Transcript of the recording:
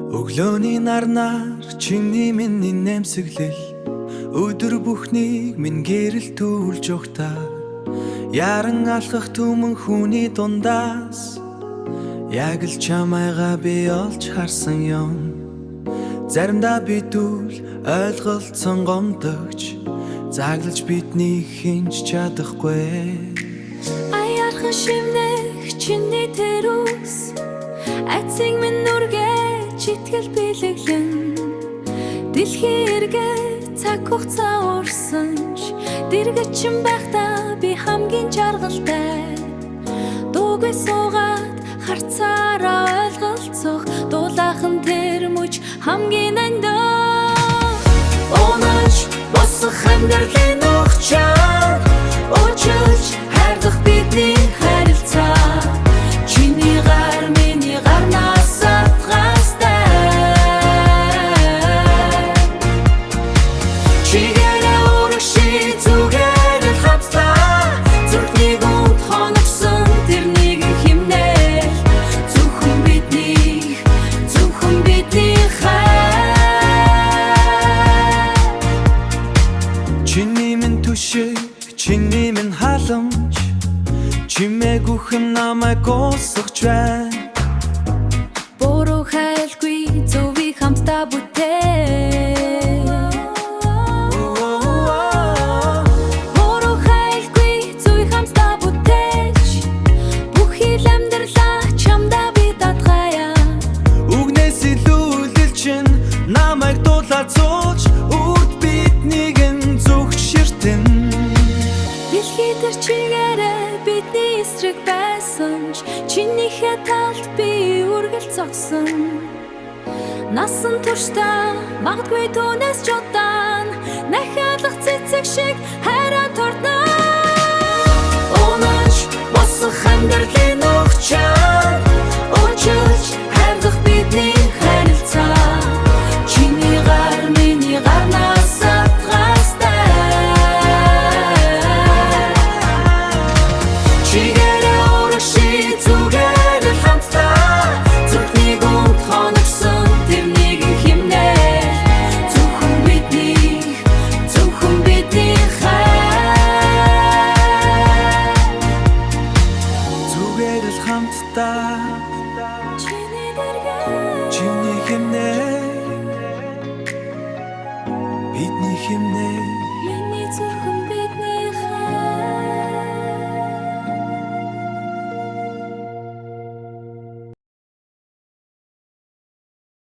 Өглөөний нарнаар чиний миний нэмсэглэл өдөр бүхнийг минь гэрэл түлж өгтаа яран алхах түмэн хүний дундаас яг л чамайгаа би олж харсан юм. Заримдаа бидүүл ойлголцсон гомдогч заглаж бидний хинж чадахгүй. Аяархан шивнэх чиний тэрүүс айцыг минь нүргэж итгэл бэлэглэн дэлхий эргээ цаг хугацаа уурсанч дэргэчин байхдаа би хамгийн жаргалтай дуугүй суугаад харцаараа ойлголцох дулаахан тэр мөч хамгийн андаа унаж босох амьдралын ухчаар уучилж хайрлах бидний харилцаа чиний гар миний гарнаас атгастай чигээрээ урагши зүгээр л хавтаа зүрхний гүнд хоногсон тэр нэгэн химнэл зөвхөн бидний чиний минь түшиг чиний минь халамж чимээгүйхэн намайг госгож байна. буруу хайлгүй зөвийг хамтдаа бүтээ буруу хайлгүй зөвийг хамтдаа бүтээж бүхий л амьдралаа чамдаа би татгая Үгнээс илүүлэл чинь намайг дуулаад зууж үрд биднийг зүгт ширтэн дэлхий дээр чигээрээ бидний эсрэг байсан ч чинийхээ талд би үргэлж зогсон насан туршдаа магадгүй түүнээс ч удаан нахиалах цэцэг шиг хайраа тордно унаж босох амьдралын ухчаар уучилж хайрлах бидний харилцаа чиний гар миний гарнаас атгастай чигээрээ урагши зүгээр л хамтдаа зүрхний гүнд хоногсон тэр нэгэн химнэл зөвхөн бидний зүгээр л хамтдаа чиний дэргээ чиний хэмнээ бидний хэмнээ